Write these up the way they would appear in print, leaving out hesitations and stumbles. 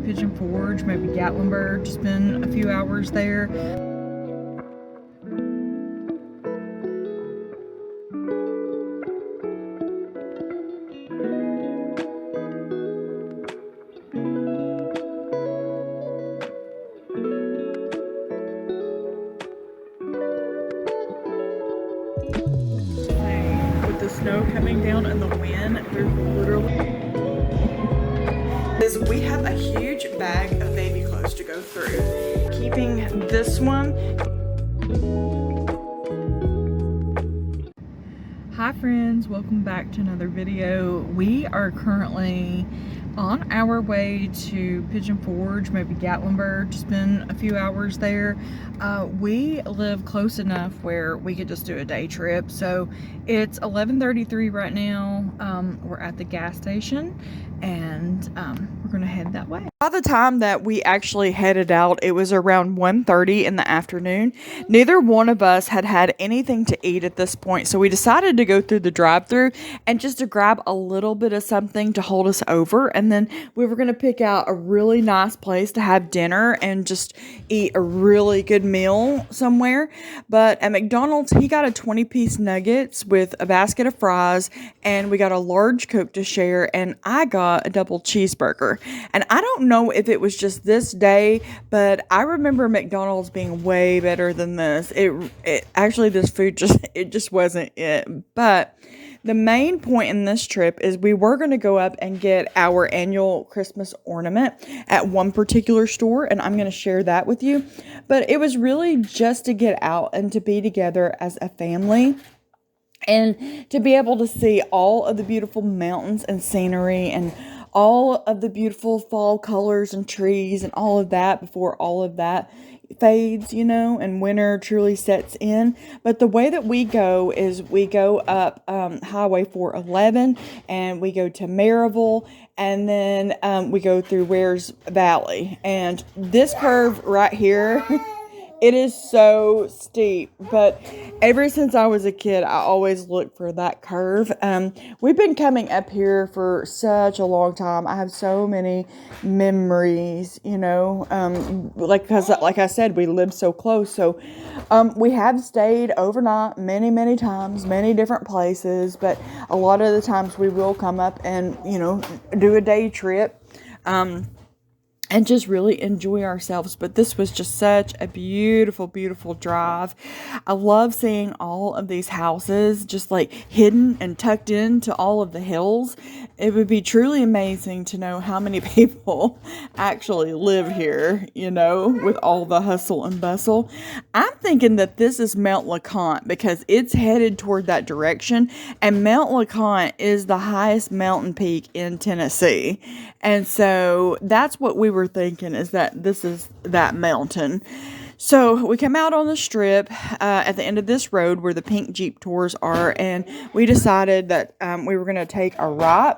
Pigeon Forge, maybe Gatlinburg, spend a few hours there. With the snow coming down and the wind, there's literally... We have a huge bag of baby clothes to go through. Keeping this one. Hi friends, welcome back to another video. We are currently on our way to Pigeon Forge, maybe Gatlinburg, to spend a few hours there. We live close enough where we could just do a day trip. So it's 11:33 right now. We're at the gas station and we're gonna head that way. By the time that we actually headed out, it was around 1:30 in the afternoon. Neither one of us had had anything to eat at this point, so we decided to go through the drive-thru and just to grab a little bit of something to hold us over, and then we were going to pick out a really nice place to have dinner and just eat a really good meal somewhere. But at McDonald's, he got a 20-piece nuggets with a basket of fries, and we got a large Coke to share, and I got a double cheeseburger. And I don't know if it was just this day, but I remember McDonald's being way better than this. It actually, this food just wasn't it. But the main point in this trip is we were going to go up and get our annual Christmas ornament at one particular store, and I'm going to share that with you. But it was really just to get out and to be together as a family, and to be able to see all of the beautiful mountains and scenery and all of the beautiful fall colors and trees and all of that before all of that fades, you know, and winter truly sets in. But the way that we go is we go up Highway 411 and we go to Maryville, and then we go through Wares Valley. And this curve right here, it is so steep, but ever since I was a kid, I always look for that curve. We've been coming up here for such a long time. I have so many memories, you know, like I said, we live so close. So we have stayed overnight many times, many different places, but a lot of the times we will come up and, you know, do a day trip. And just really enjoy ourselves. But this was just such a beautiful drive. I love seeing all of these houses just like hidden and tucked into all of the hills. It would be truly amazing to know how many people actually live here, you know, with all the hustle and bustle. I'm thinking that this is Mount LeConte because it's headed toward that direction, and Mount LeConte is the highest mountain peak in Tennessee. And so that's what we were thinking, is that this is that mountain. So we come out on the strip at the end of this road where the pink Jeep tours are, and we decided that we were going to take a right.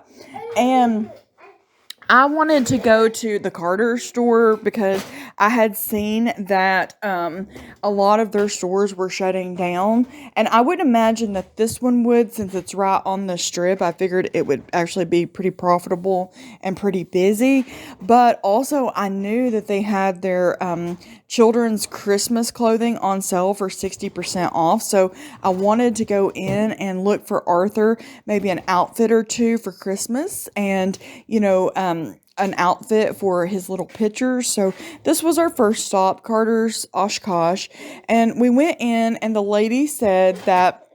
And I wanted to go to the Carter store because I had seen that a lot of their stores were shutting down. And I would imagine that this one would, since it's right on the strip. I figured it would actually be pretty profitable and pretty busy. But also I knew that they had their children's Christmas clothing on sale for 60% off. So I wanted to go in and look for Arthur maybe an outfit or two for Christmas, and, you know, an outfit for his little pictures. So this was our first stop, Carter's Oshkosh. And we went in, and the lady said that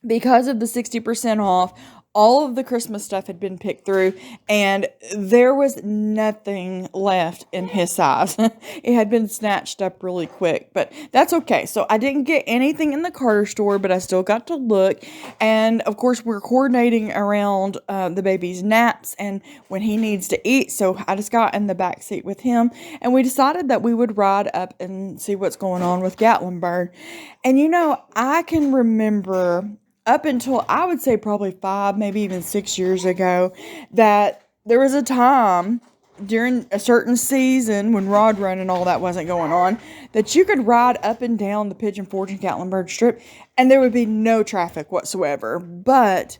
because of the 60% off, all of the Christmas stuff had been picked through, and there was nothing left in his size. It had been snatched up really quick, but that's okay. So I didn't get anything in the Carter store, but I still got to look. And of course, we're coordinating around the baby's naps and when he needs to eat. So I just got in the back seat with him, and we decided that we would ride up and see what's going on with Gatlinburg. And you know, I can remember up until, I would say, probably 5, maybe even 6 years ago, that there was a time during a certain season when Rod Run and all that wasn't going on, that you could ride up and down the Pigeon Forge and Gatlinburg Strip and there would be no traffic whatsoever. But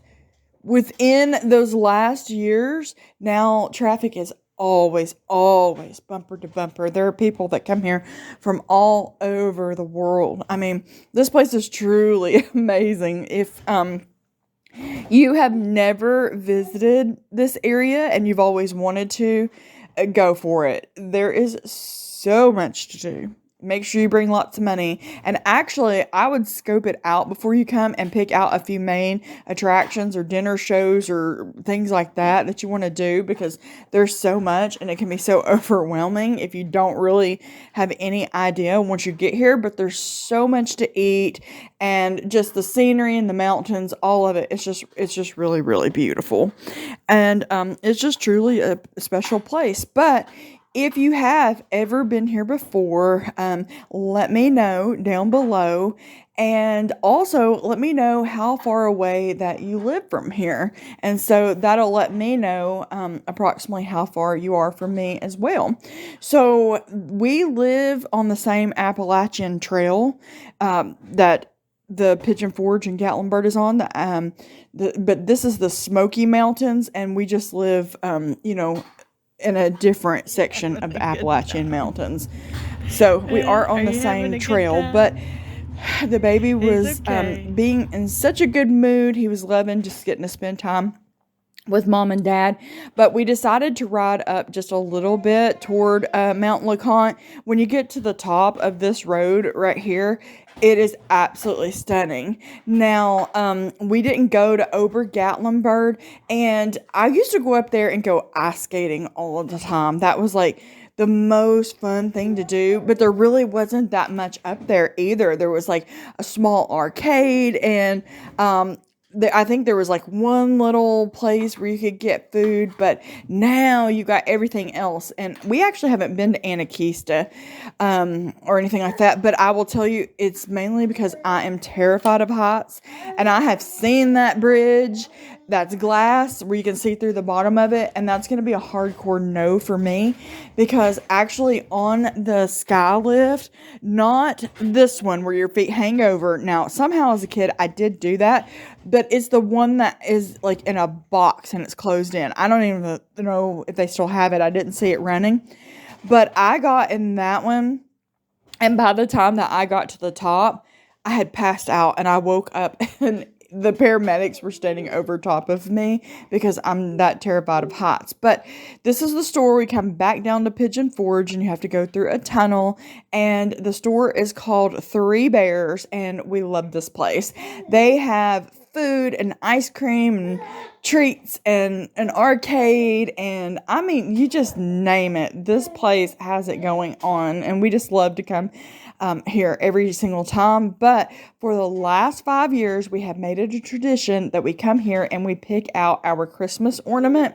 within those last years, now traffic is always, always bumper to bumper. There are people that come here from all over the world. I mean, this place is truly amazing. If you have never visited this area and you've always wanted to, go for it. There is so much to do. Make sure you bring lots of money. And actually, I would scope it out before you come and pick out a few main attractions or dinner shows or things like that you want to do, because there's so much and it can be so overwhelming if you don't really have any idea once you get here. But there's so much to eat, and just the scenery and the mountains, all of it. It's just really, really beautiful. And it's just truly a special place. But if you have ever been here before, let me know down below. And also let me know how far away that you live from here. And so that'll let me know approximately how far you are from me as well. So we live on the same Appalachian Trail that the Pigeon Forge in Gatlinburg is on. But this is the Smoky Mountains, and we just live, in a different section of the Appalachian Mountains. So we are on the same trail, but the baby was being in such a good mood. He was loving just getting to spend time with mom and dad. But we decided to ride up just a little bit toward Mount LeConte. When you get to the top of this road right here, it is absolutely stunning. Now, we didn't go to Ober Gatlinburg, and I used to go up there and go ice skating all of the time. That was like the most fun thing to do, but there really wasn't that much up there either. There was like a small arcade, and I think there was like one little place where you could get food, but now you got everything else. And we actually haven't been to Anakista or anything like that, but I will tell you, it's mainly because I am terrified of heights, and I have seen that bridge that's glass where you can see through the bottom of it, and that's going to be a hardcore no for me, because actually on the sky lift, not this one where your feet hang over. Now, somehow as a kid, I did do that, but it's the one that is like in a box and it's closed in. I don't even know if they still have it. I didn't see it running, but I got in that one, and by the time that I got to the top, I had passed out, and I woke up and the paramedics were standing over top of me because I'm that terrified of heights. But this is the store. We come back down to Pigeon Forge, and you have to go through a tunnel, and the store is called Three Bears, and we love this place. They have food and ice cream and treats and an arcade, and I mean, you just name it. This place has it going on, and we just love to come here every single time. But for the last 5 years, we have made it a tradition that we come here and we pick out our Christmas ornament,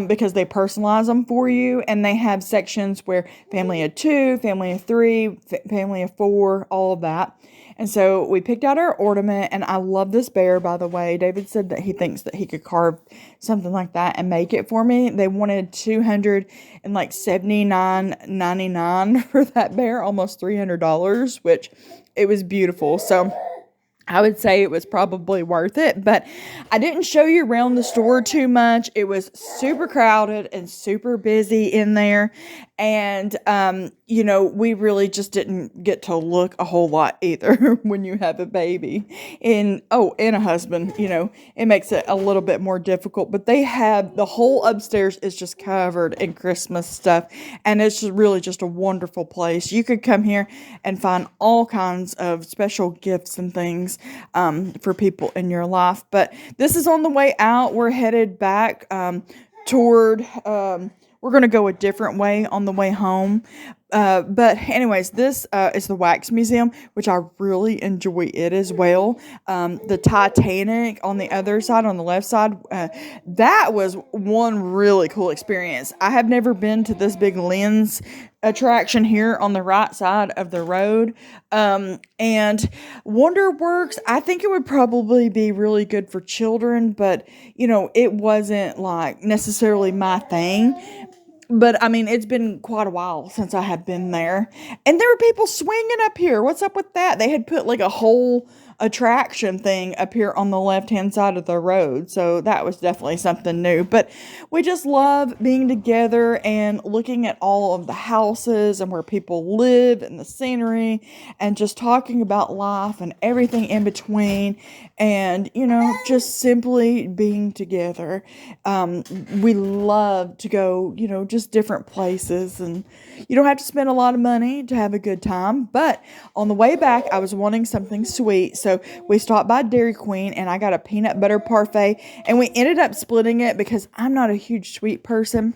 because they personalize them for you, and they have sections where family of 2, family of 3, family of 4, all of that. And so we picked out our ornament, and I love this bear, by the way. David said that he thinks that he could carve something like that and make it for me. They wanted $279.99 for that bear, almost $300, which it was beautiful. So I would say it was probably worth it, but I didn't show you around the store too much. It was super crowded and super busy in there. And, we really just didn't get to look a whole lot either when you have a baby and a husband. It makes it a little bit more difficult, but they have the whole upstairs is just covered in Christmas stuff, and it's just really just a wonderful place. You could come here and find all kinds of special gifts and things for people in your life. But this is on the way out. We're headed back toward we're going to go a different way on the way home. But anyways, this is the Wax Museum, which I really enjoy it as well. The Titanic on the other side, on the left side, that was one really cool experience. I have never been to this big lens attraction here on the right side of the road. And Wonderworks, I think it would probably be really good for children, but it wasn't like necessarily my thing. But I mean, it's been quite a while since I have been there, and there were people swinging up here. What's up with that? They had put like a whole attraction thing up here on the left-hand side of the road. So that was definitely something new. But we just love being together and looking at all of the houses and where people live and the scenery and just talking about life and everything in between, and, you know, just simply being together. We love to go, you know, just different places, and you don't have to spend a lot of money to have a good time. But on the way back, I was wanting something sweet, so we stopped by Dairy Queen and I got a peanut butter parfait, and we ended up splitting it because I'm not a huge sweet person.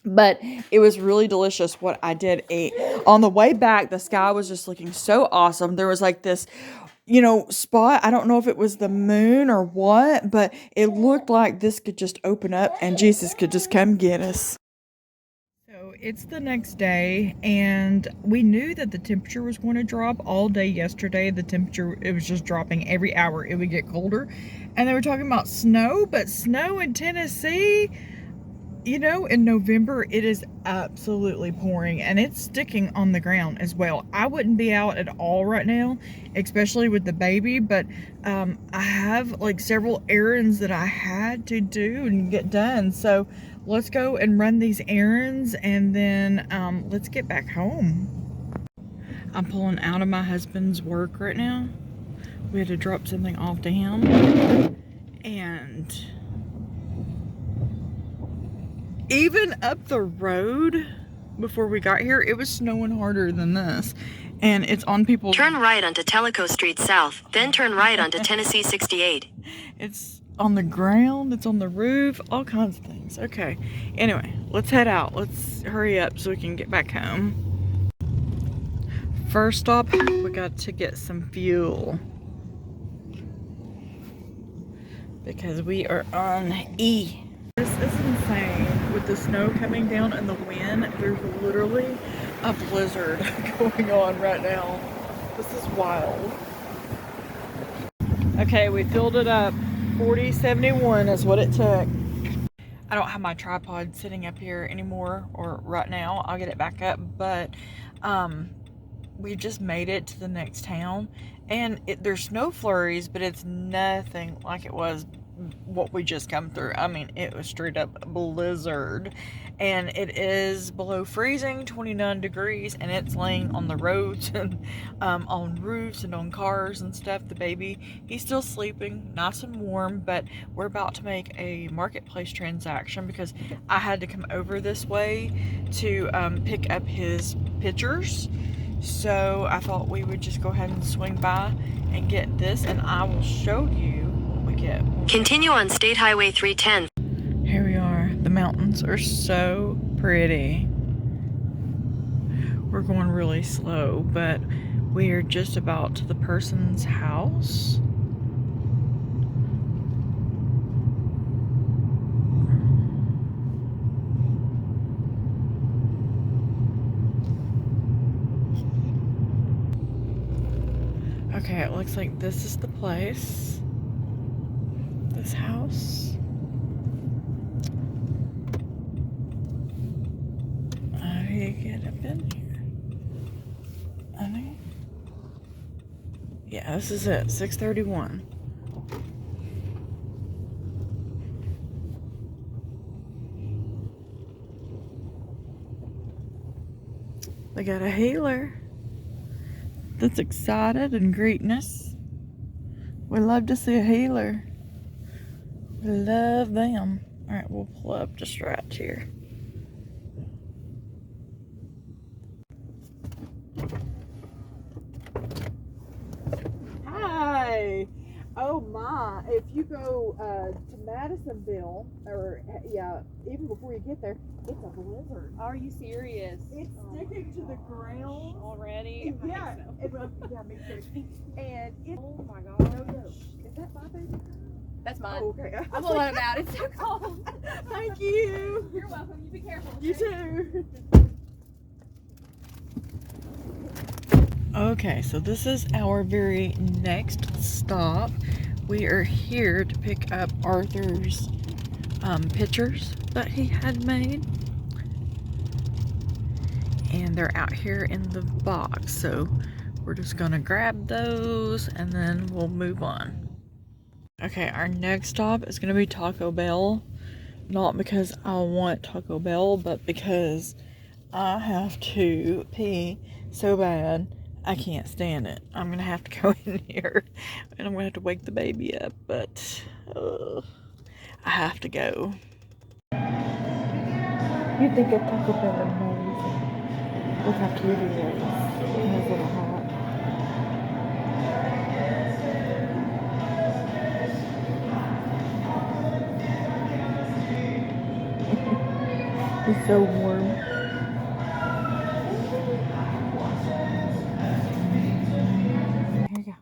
But it was really delicious what I did eat. On the way back, the sky was just looking so awesome. There was like this, you know, spot. I don't know if it was the moon or what, but it looked like this could just open up and Jesus could just come get us. So it's the next day, and we knew that the temperature was going to drop all day yesterday. The temperature, it was just dropping every hour. It would get colder. And they were talking about snow, but snow in Tennessee, you know, in November, it is absolutely pouring, and it's sticking on the ground as well. I wouldn't be out at all right now, especially with the baby, but I have like several errands that I had to do and get done. So let's go and run these errands, and then let's get back home. I'm pulling out of my husband's work right now. We had to drop something off to him, and even up the road before we got here, it was snowing harder than this. And it's on people's... Turn right onto Tellico Street South, then turn right onto Tennessee 68. It's on the ground, it's on the roof, all kinds of things. Okay, anyway, let's head out. Let's hurry up so we can get back home. First stop, we got to get some fuel, because we are on E. This is insane. With the snow coming down and the wind, there's literally a blizzard going on right now. This is wild. Okay, we filled it up. 40.71 is what it took. I don't have my tripod sitting up here anymore, or right now. I'll get it back up, but we just made it to the next town, and there's snow flurries, but it's nothing like it was what we just come through. I mean, it was straight up blizzard, and it is below freezing, 29 degrees, and it's laying on the roads and on roofs and on cars and stuff. The baby, he's still sleeping nice and warm, but we're about to make a marketplace transaction because I had to come over this way to pick up his pictures. So I thought we would just go ahead and swing by and get this, and I will show you what we get. Continue on State Highway 310. Here we are. The mountains are so pretty. We're going really slow, but we are just about to the person's house. Okay, it looks like this is the place. This house. How do you get up in here? I think. Yeah, this is it. 631. They got a healer that's excited and greeting us. We love to see a healer. We love them. Alright, we'll pull up just right here. Hi! Oh my, if you go to Madisonville, or yeah, even before you get there, it's a blizzard. Are you serious? It's sticking to the ground Already? Yeah, yeah, me too. And it, Oh my gosh. no. Is that my baby? That's mine. Oh, okay. I'm gonna let him out. It's so cold. Thank you. You're welcome. You be careful. You too. Okay, so this is our very next stop. We are here to pick up Arthur's pictures that he had made. And they're out here in the box. So we're just gonna grab those and then we'll move on. Okay, our next stop is gonna be Taco Bell. Not because I want Taco Bell, but because I have to pee so bad I can't stand it. I'm gonna have to go in here and I'm gonna have to wake the baby up, but I have to go. You think a Taco Bell amazing? Look how cute he is. In his little hat. He's so warm. Here you go.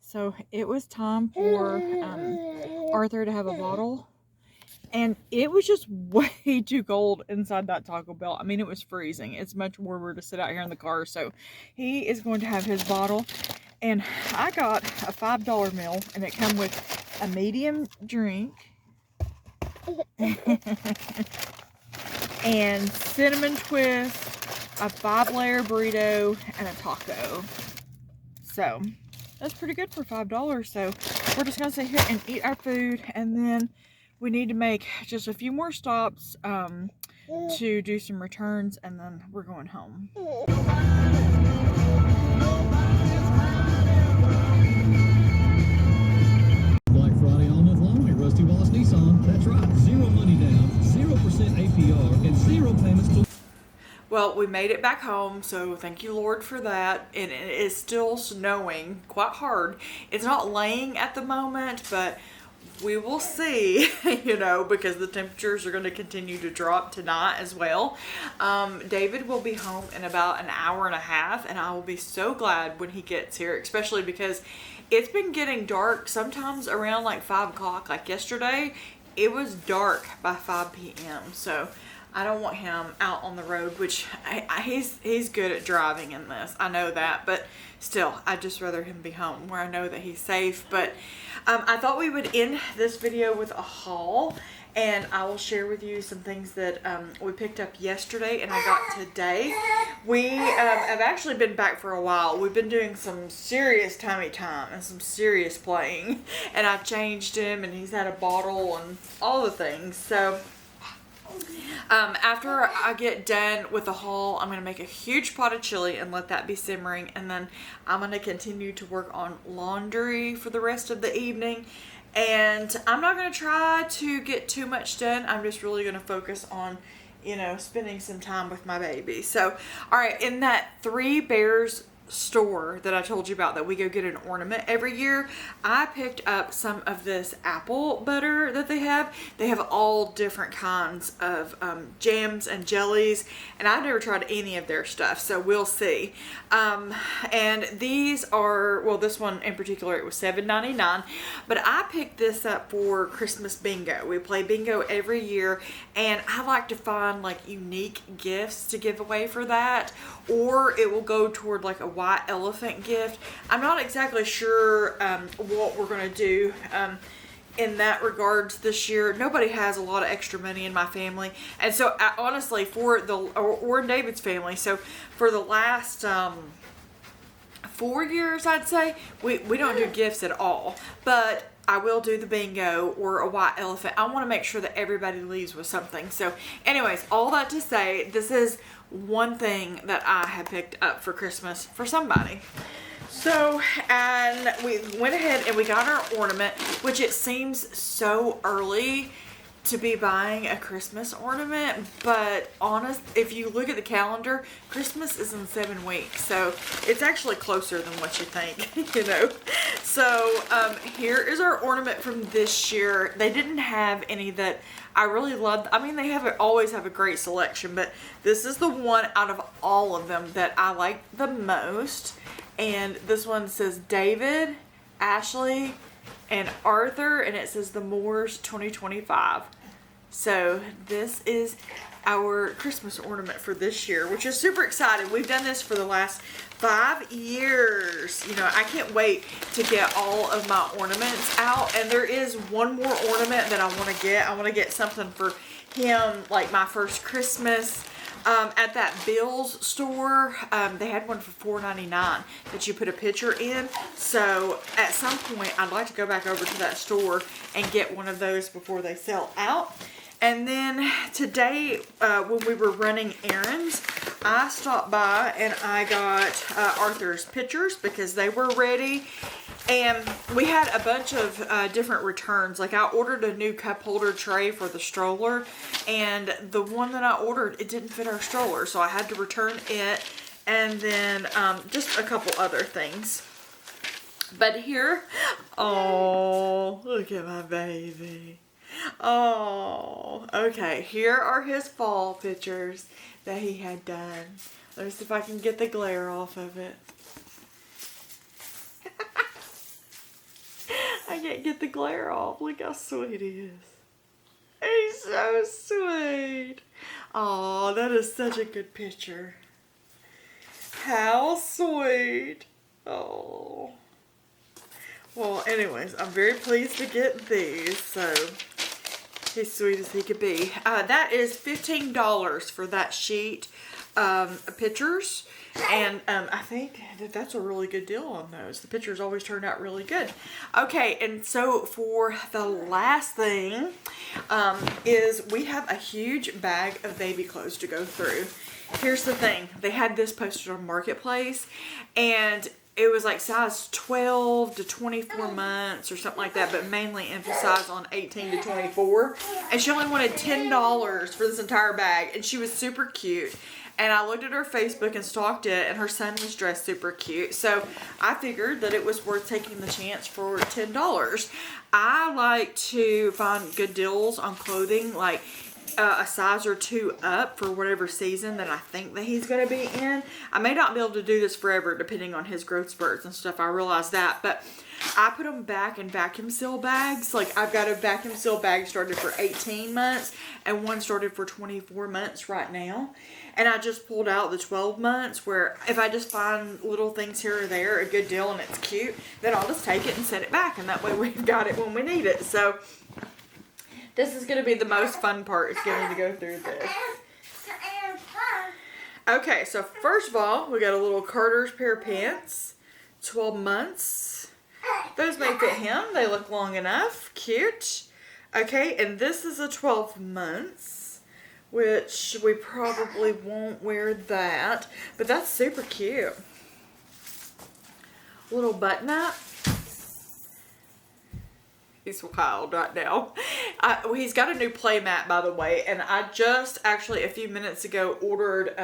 So it was time for Arthur to have a bottle. And it was just way too cold inside that Taco Bell. I mean, it was freezing. It's much warmer to sit out here in the car. So he is going to have his bottle. And I got a $5 meal. And it came with a medium drink. And cinnamon twist. A 5-layer burrito. And a taco. So that's pretty good for $5. So we're just going to sit here and eat our food. And then we need to make just a few more stops to do some returns, and then we're going home. Black Friday all month long at Rusty Wallace Nissan. That's right. 0 money down, 0% APR, and 0 payments to... Well, we made it back home, so thank you, Lord, for that. And it is still snowing quite hard. It's not laying at the moment, but we will see, you know, because the temperatures are going to continue to drop tonight as well. David will be home in about an hour and a half, and I will be so glad when he gets here, especially because it's been getting dark sometimes around like 5 o'clock. Like yesterday, it was dark by 5 p.m. So I don't want him out on the road, which he's good at driving in this. I know that, but still, I'd just rather him be home where I know that he's safe. But I thought we would end this video with a haul, and I will share with you some things that we picked up yesterday and I got today. We have actually been back for a while. We've been doing some serious tummy time and some serious playing, and I've changed him and he's had a bottle and all the things. So after I get done with the haul, I'm going to make a huge pot of chili and let that be simmering, and then I'm going to continue to work on laundry for the rest of the evening. And I'm not going to try to get too much done. I'm just really going to focus on, you know, spending some time with my baby. So, all right, in that Three Bears store that I told you about that we go get an ornament every year, I picked up some of this apple butter that they have. They have all different kinds of jams and jellies, and I've never tried any of their stuff, so we'll see. And these are, well, this one in particular, it was $7.99, but I picked this up for Christmas bingo. We play bingo every year, and I like to find like unique gifts to give away for that, or it will go toward like a white elephant gift. I'm not exactly sure what we're going to do in that regards this year. Nobody has a lot of extra money in my family, and so honestly, for the or in David's family, so for the last 4 years, I'd say we don't do gifts at all, but I will do the bingo or a white elephant. I want to make sure that everybody leaves with something. So anyways, all that to say, this is one thing that I have picked up for Christmas for somebody. So, and we went ahead and we got our ornament, which it seems so early to be buying a Christmas ornament, but honest, if you look at the calendar, Christmas is in 7 weeks, so it's actually closer than what you think, you know. So here is our ornament from this year. They didn't have any that I really loved. I mean, they always have a great selection, but this is the one out of all of them that I like the most. And this one says David, Ashley, and Arthur, and it says the Moors 2025. So this is our Christmas ornament for this year, which is super exciting. We've done this for the last 5 years. You know, I can't wait to get all of my ornaments out. And there is one more ornament that I want to get. I want to get something for him, like my first Christmas at that Bill's store, they had one for $4.99 that you put a picture in. So at some point, I'd like to go back over to that store and get one of those before they sell out. And then today, when we were running errands, I stopped by and I got Arthur's pictures because they were ready. And we had a bunch of different returns. Like I ordered a new cup holder tray for the stroller, and the one that I ordered, it didn't fit our stroller, so I had to return it. And then just a couple other things. But here, oh, look at my baby. Oh, okay. Here are his fall pictures that he had done. Let me see if I can get the glare off of it. I can't get the glare off. Look how sweet he is. He's so sweet. Oh, that is such a good picture. How sweet. Oh. Well, anyways, I'm very pleased to get these. So, he's sweet as he could be. That is $15 for that sheet of pictures. And I think that that's a really good deal on those. The pictures always turn out really good. Okay, and so for the last thing is we have a huge bag of baby clothes to go through. Here's the thing. They had this posted on Marketplace, and it was like size 12 to 24 months or something like that, but mainly emphasized on 18 to 24. And she only wanted $10 for this entire bag, and she was super cute. And I looked at her Facebook and stalked it, and her son was dressed super cute. So I figured that it was worth taking the chance for $10. I like to find good deals on clothing, like a size or two up for whatever season that I think that he's going to be in. I may not be able to do this forever depending on his growth spurts and stuff. I realize that, but I put them back in vacuum seal bags. Like I've got a vacuum seal bag started for 18 months and one started for 24 months right now. And I just pulled out the 12 months where if I just find little things here or there, a good deal and it's cute, then I'll just take it and set it back. And that way we've got it when we need it. So this is going to be the most fun part, is getting to go through this. Okay, so first of all, we got a little Carter's pair of pants. 12 months. Those may fit him. They look long enough. Cute. Okay, and this is a 12 months, which we probably won't wear that, but that's super cute. Little button up. He's wild right now. He's got a new play mat, by the way, and I just actually a few minutes ago ordered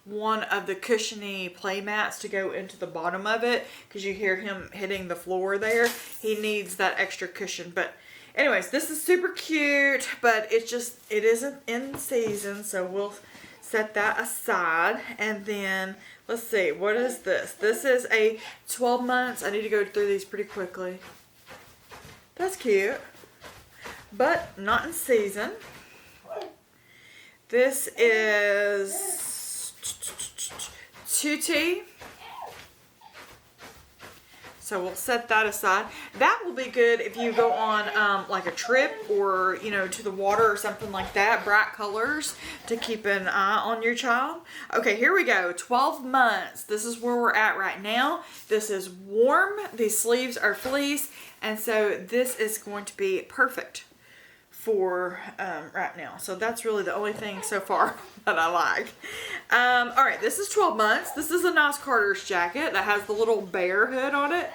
one of the cushiony play mats to go into the bottom of it, because you hear him hitting the floor there. He needs that extra cushion. But anyways, this is super cute, but it isn't in season, so we'll set that aside. And then let's see, what is this? This is a 12 months. I need to go through these pretty quickly. That's cute, but not in season. This is tutti. So we'll set that aside. That will be good if you go on like a trip or, you know, to the water or something like that. Bright colors to keep an eye on your child. Okay, here we go. 12 months. This is where we're at right now. This is warm. These sleeves are fleece. And so this is going to be perfect for right now. So that's really the only thing so far that I like. All right, this is 12 months. This is a nice Carter's jacket that has the little bear hood on it.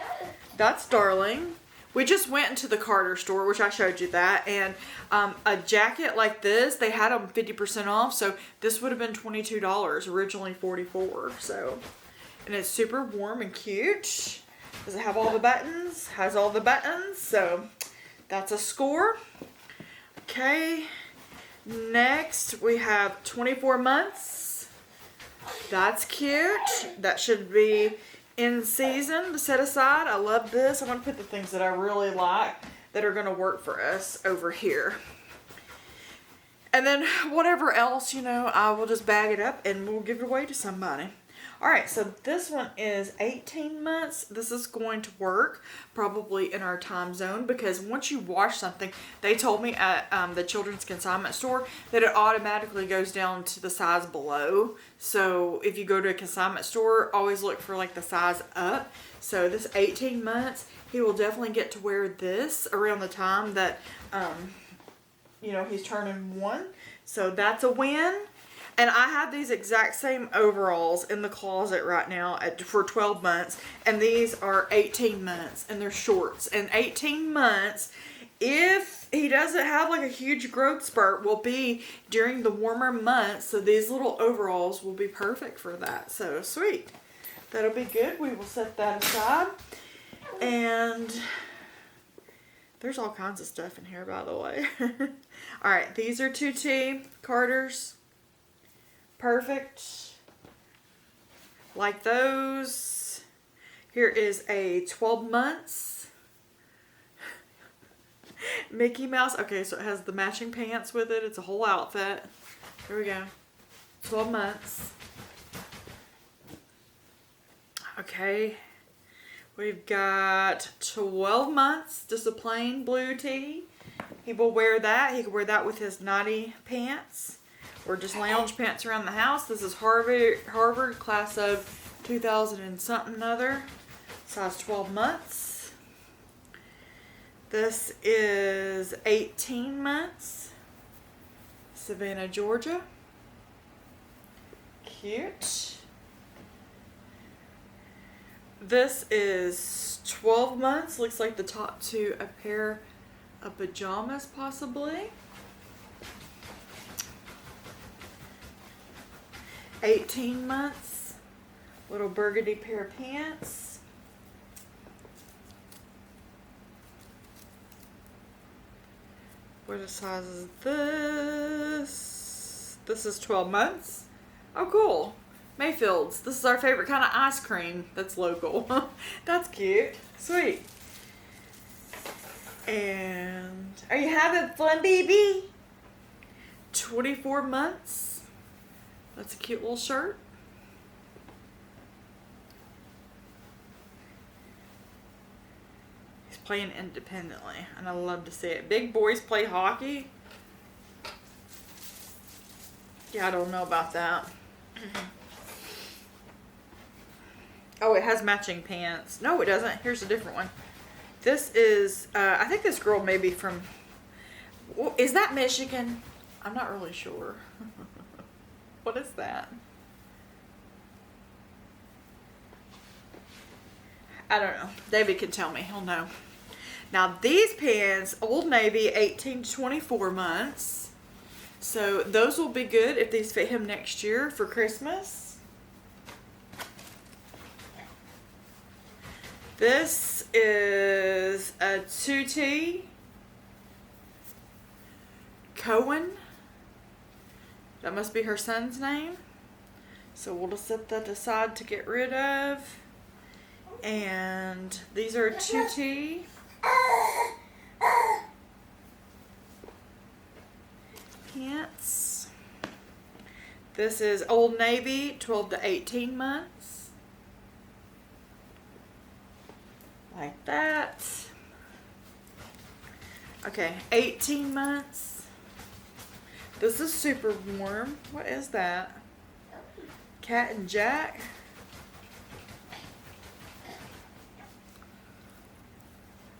That's darling. We just went into the Carter store, which I showed you that, and a jacket like this, they had them 50% off, so this would have been $22, originally $44. So, and it's super warm and cute. Does it have all the buttons? Has all the buttons, so that's a score. Okay, next we have 24 months. That's cute. That should be in season to set aside. I love this. I'm going to put the things that I really like that are going to work for us over here. And then whatever else, you know, I will just bag it up and we'll give it away to somebody. All right, so this one is 18 months. This is going to work probably in our time zone because once you wash something, they told me at the children's consignment store that it automatically goes down to the size below. So if you go to a consignment store, always look for like the size up. So this 18 months, he will definitely get to wear this around the time that, you know, he's turning 1. So that's a win. And I have these exact same overalls in the closet right now for 12 months. And these are 18 months. And they're shorts. And 18 months, if he doesn't have like a huge growth spurt, will be during the warmer months. So these little overalls will be perfect for that. So sweet. That'll be good. We will set that aside. And there's all kinds of stuff in here, by the way. Alright, these are 2T Carters. Perfect. Like those. Here is a 12 months Mickey Mouse. Okay, so it has the matching pants with it. It's a whole outfit. Here we go. 12 months. Okay. We've got 12 months. Just a plain blue tee. He will wear that. He can wear that with his naughty pants. Or just lounge pants around the house. This is Harvard class of 2000 and something other. Size 12 months. This is 18 months. Savannah, Georgia. Cute. This is 12 months. Looks like the top to a pair of pajamas possibly. 18 months, little burgundy pair of pants. What size is this? This is 12 months. Oh, cool. Mayfield's. This is our favorite kind of ice cream that's local. That's cute. Sweet. And are you having fun, baby? 24 months. That's a cute little shirt. He's playing independently, and I love to see it. Big boys play hockey. Yeah, I don't know about that. Oh, it has matching pants. No, it doesn't. Here's a different one. This is, I think this girl may be from, is that Michigan? I'm not really sure. What is that? I don't know. David can tell me. He'll know. Now these pants, Old Navy, 18 to 24 months. So those will be good if these fit him next year for Christmas. This is a 2T Cohen. That must be her son's name. So we'll just set that aside to get rid of. And these are 2T. Pants. This is Old Navy, 12 to 18 months. Like that. Okay, 18 months. This is super warm. What is that? Cat and Jack?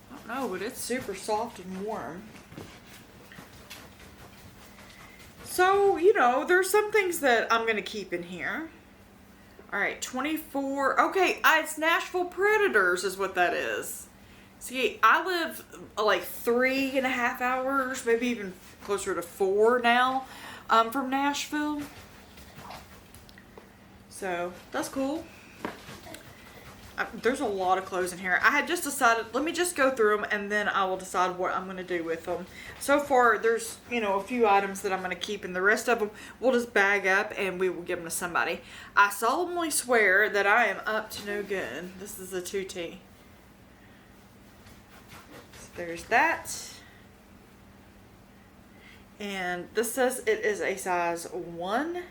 I don't know, but it's super soft and warm. So, you know, there's some things that I'm going to keep in here. Alright, 24. Okay, it's Nashville Predators is what that is. See, I live like 3.5 hours, maybe even closer to 4 now, from Nashville. So, that's cool. There's a lot of clothes in here. I had just decided, let me just go through them and then I will decide what I'm going to do with them. So far, there's, you know, a few items that I'm going to keep, and the rest of them we'll just bag up and we will give them to somebody. I solemnly swear that I am up to no good. This is a 2T. So there's that. And this says it is a size 1.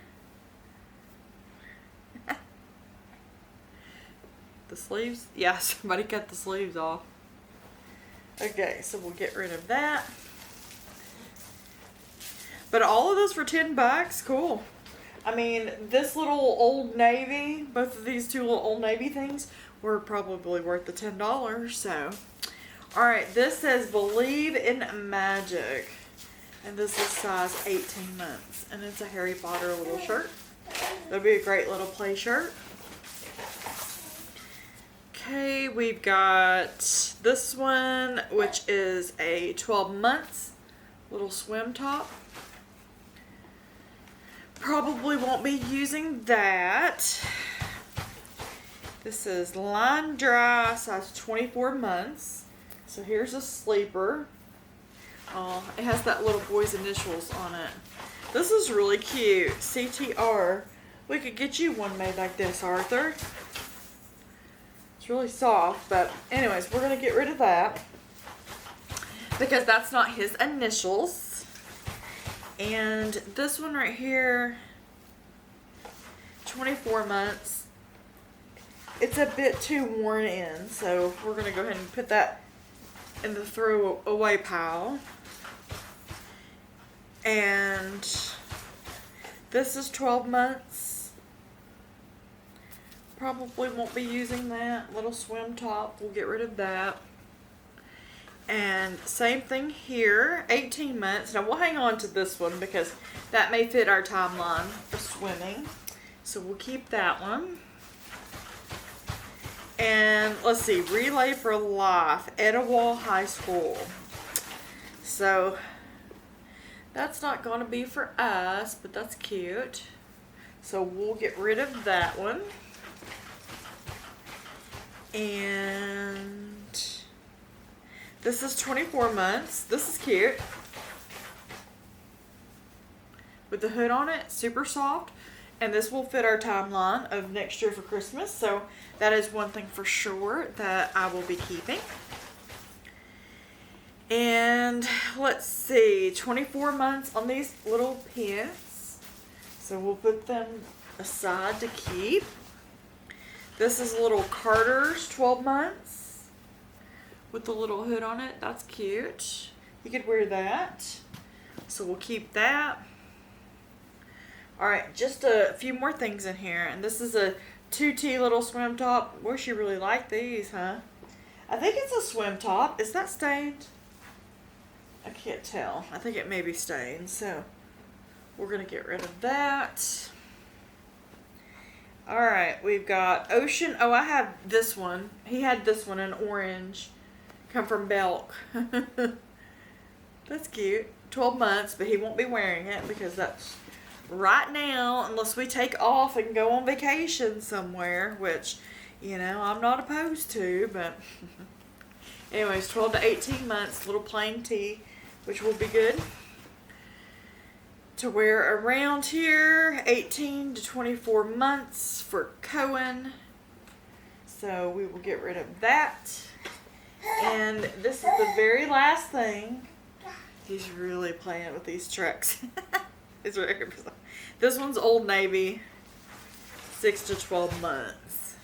the sleeves. Yeah, somebody cut the sleeves off. Okay, so we'll get rid of that. But all of those for $10. Cool. I mean, this little Old Navy, both of these two little Old Navy things were probably worth the $10. So, alright, this says Believe in Magic. And this is size 18 months. And it's a Harry Potter little shirt. That'd be a great little play shirt. Okay, we've got this one, which is a 12 months little swim top. Probably won't be using that. This is Line Dry, size 24 months. So here's a sleeper. Oh, it has that little boy's initials on it. This is really cute. CTR. We could get you one made like this, Arthur. It's really soft, but anyways, we're going to get rid of that because that's not his initials. And this one right here, 24 months. It's a bit too worn in, so we're going to go ahead and put that in the throw away pile. And this is 12 months. Probably won't be using that little swim top. We'll get rid of that. And same thing here, 18 months. Now we'll hang on to this one because that may fit our timeline for swimming. So we'll keep that one. And let's see, Relay for Life, Etowah High School. So that's not going to be for us, but that's cute. So we'll get rid of that one. And this is 24 months. This is cute. With the hood on it, super soft. And this will fit our timeline of next year for Christmas. So that is one thing for sure that I will be keeping. And let's see, 24 months on these little pins. So we'll put them aside to keep. This is little Carter's 12 months with the little hood on it. That's cute. You could wear that. So we'll keep that. Alright, just a few more things in here. And this is a 2T little swim top. Wish you really like these, huh? I think it's a swim top. Is that stained? I can't tell. I think it may be stained. So we're going to get rid of that. Alright, we've got Ocean. Oh, I have this one. He had this one in orange. Come from Belk. That's cute. 12 months, but he won't be wearing it because that's right now, unless we take off and go on vacation somewhere, which, you know, I'm not opposed to, but anyways, 12 to 18 months, little plain tee, which will be good to wear around here. 18 to 24 months for Cohen. So we will get rid of that. And this is the very last thing. He's really playing with these trucks. It's very, this one's Old Navy. 6 to 12 months.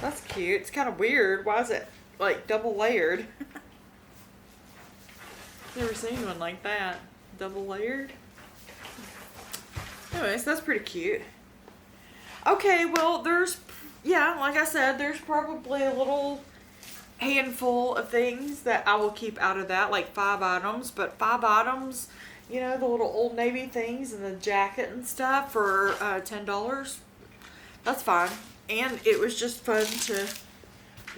That's cute. It's kind of weird. Why is it like double layered? Never seen one like that. Double layered. Anyways, that's pretty cute. Okay, well, there's, yeah, like I said, there's probably a little handful of things that I will keep out of that, like 5 items, but 5 items, you know, the little Old Navy things and the jacket and stuff for $10, that's fine. And it was just fun to,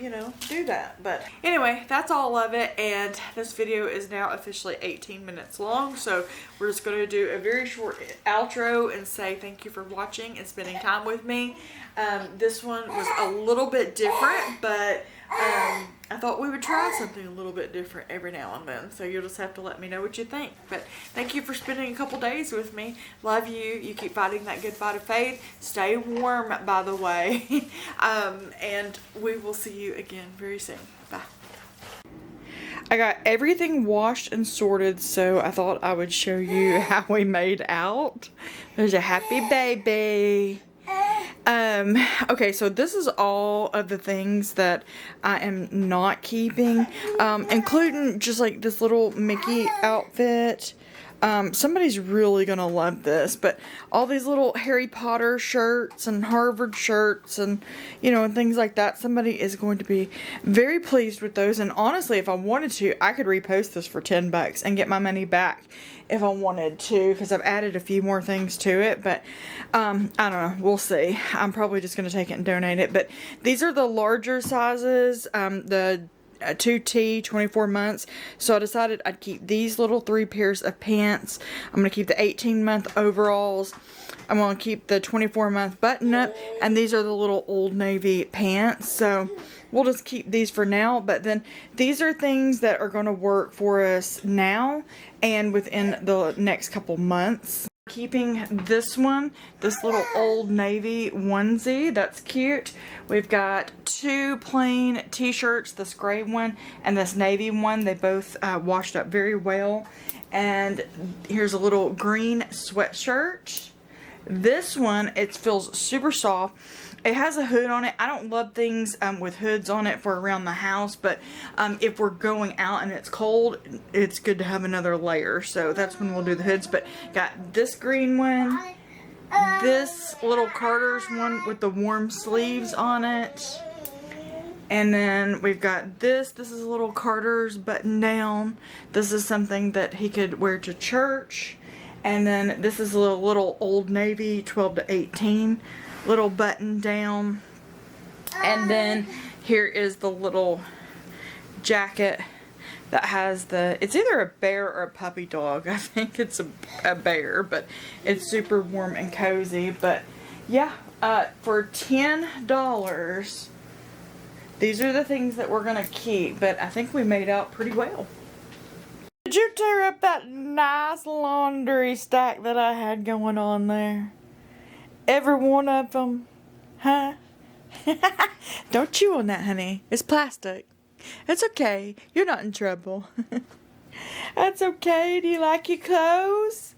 you know, do that. But anyway, that's all of it, and this video is now officially 18 minutes long, so we're just going to do a very short outro and say thank you for watching and spending time with me. This one was a little bit different, but I thought we would try something a little bit different every now and then, so you'll just have to let me know what you think. But thank you for spending a couple days with me. Love you. You keep fighting that good fight of faith. Stay warm, by the way. And we will see you again very soon. Bye. I got everything washed and sorted, so I thought I would show you how we made out. There's a happy baby. Okay, so this is all of the things that I am not keeping, including just like this little Mickey outfit. Somebody's really gonna love this, but all these little Harry Potter shirts and Harvard shirts and, you know, and things like that, somebody is going to be very pleased with those. And honestly, if I wanted to, I could repost this for $10 and get my money back if I wanted to, because I've added a few more things to it. But I don't know, we'll see. I'm probably just gonna take it and donate it. But these are the larger sizes, the 2T 24 months. So I decided I'd keep these little 3 pairs of pants. I'm going to keep the 18-month overalls. I'm going to keep the 24-month button up. And these are the little Old Navy pants. So we'll just keep these for now. But then these are things that are going to work for us now and within the next couple months. Keeping this one, this little Old Navy onesie, that's cute. We've got 2 plain t-shirts, this gray one and this navy one. They both washed up very well. And here's a little green sweatshirt. This one, it feels super soft. It has a hood on it. I don't love things with hoods on it for around the house, but if we're going out and it's cold, it's good to have another layer. So that's when we'll do the hoods. But got this green one, this little Carter's one with the warm sleeves on it. And then we've got this. This is a little Carter's button down. This is something that he could wear to church. And then this is a little Old Navy 12 to 18 little button down. And then here is the little jacket that has the, it's either a bear or a puppy dog. I think it's a bear, but it's super warm and cozy. But yeah, for $10, these are the things that we're gonna keep, but I think we made out pretty well. Did you tear up that nice laundry stack that I had going on there? Every one of them, huh? Don't chew on that, honey. It's plastic. It's okay. You're not in trouble. That's okay. Do you like your clothes?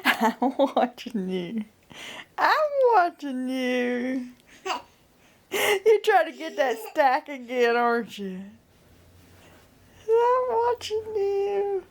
I'm watching you. I'm watching you. You're trying to get that stack again, aren't you? I'm watching you.